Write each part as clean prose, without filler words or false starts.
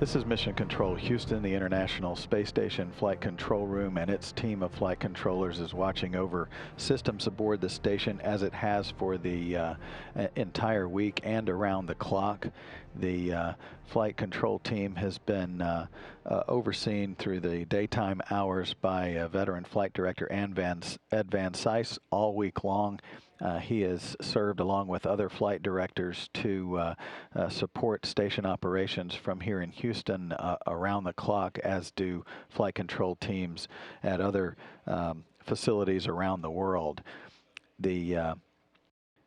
This is Mission Control Houston. The International Space Station Flight Control Room and its team of flight controllers is watching over systems aboard the station as it has for the entire week and around the clock. The flight control team has been overseen through the daytime hours by veteran flight director Ed Van Cise all week long. He has served along with other flight directors to support station operations from here in Houston around the clock, as do flight control teams at other facilities around the world. The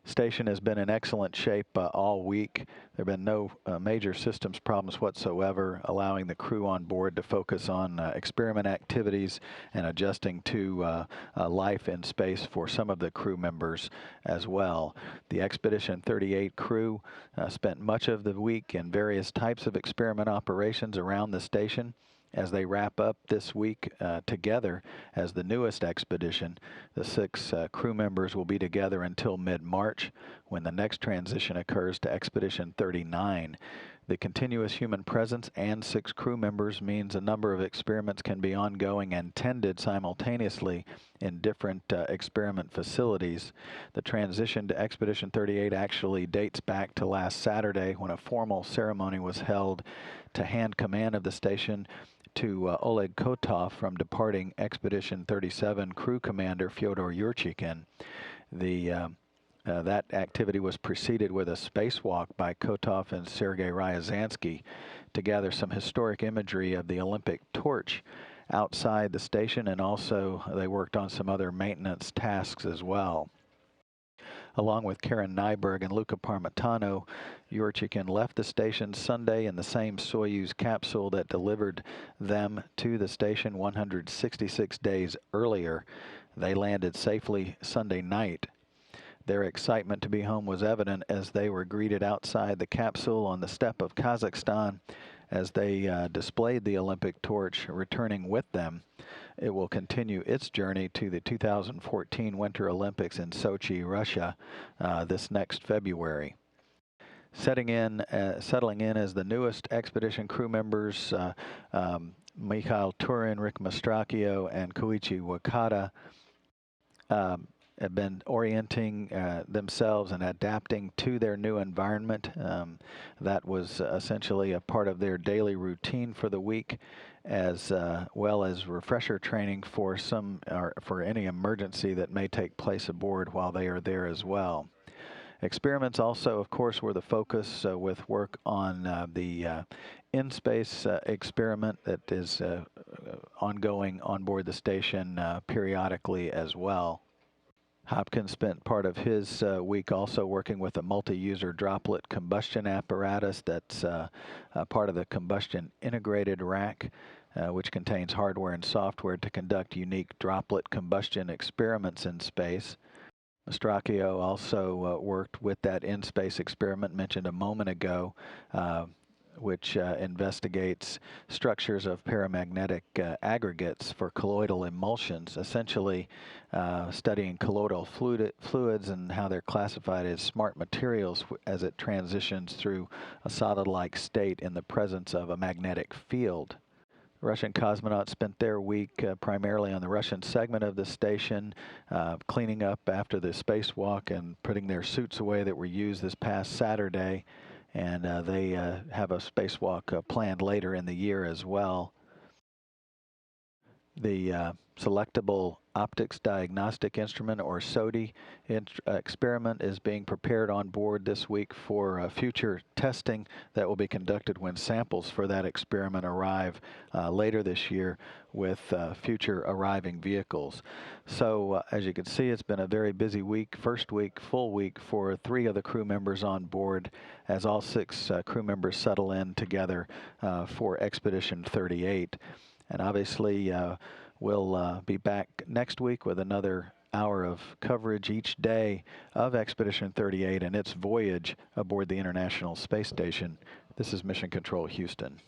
station has been in excellent shape all week. There have been no major systems problems whatsoever, allowing the crew on board to focus on experiment activities and adjusting to life in space for some of the crew members as well. The Expedition 38 crew spent much of the week in various types of experiment operations around the station. As they wrap up this week together as the newest expedition, the 6 crew members will be together until mid-March, when the next transition occurs to Expedition 39. The continuous human presence and 6 crew members means a number of experiments can be ongoing and tended simultaneously in different experiment facilities. The transition to Expedition 38 actually dates back to last Saturday, when a formal ceremony was held to hand command of the station to Oleg Kotov from departing Expedition 37 crew commander Fyodor Yurchikhin. That activity was preceded with a spacewalk by Kotov and Sergei Ryazansky to gather some historic imagery of the Olympic torch outside the station, and also they worked on some other maintenance tasks as well. Along with Karen Nyberg and Luca Parmitano, Yurchikhin left the station Sunday in the same Soyuz capsule that delivered them to the station 166 days earlier. They landed safely Sunday night. Their excitement to be home was evident as they were greeted outside the capsule on the steppe of Kazakhstan as they displayed the Olympic torch, returning with them. It will continue its journey to the 2014 Winter Olympics in Sochi, Russia, this next February. Settling in as the newest expedition crew members, Mikhail Turin, Rick Mastracchio, and Koichi Wakata have been orienting themselves and adapting to their new environment. That was essentially a part of their daily routine for the week, as well as refresher training for any emergency that may take place aboard while they are there as well. Experiments also, of course, were the focus with work on the in-space experiment that is ongoing on board the station periodically as well. Hopkins spent part of his week also working with a multi-user droplet combustion apparatus that's part of the combustion integrated rack, which contains hardware and software to conduct unique droplet combustion experiments in space. Mastracchio also worked with that in-space experiment mentioned a moment ago, which investigates structures of paramagnetic aggregates for colloidal emulsions, essentially studying colloidal fluids and how they're classified as smart materials as it transitions through a solid-like state in the presence of a magnetic field. Russian cosmonauts spent their week primarily on the Russian segment of the station, cleaning up after the spacewalk and putting their suits away that were used this past Saturday. And they have a spacewalk planned later in the year as well. The Selectable Optics Diagnostic Instrument, or SODI, experiment is being prepared on board this week for future testing that will be conducted when samples for that experiment arrive later this year with future arriving vehicles. So as you can see, it's been a very busy week, first week, full week for 3 of the crew members on board, as all 6 crew members settle in together for Expedition 38. And obviously, we'll be back next week with another hour of coverage each day of Expedition 38 and its voyage aboard the International Space Station. This is Mission Control Houston.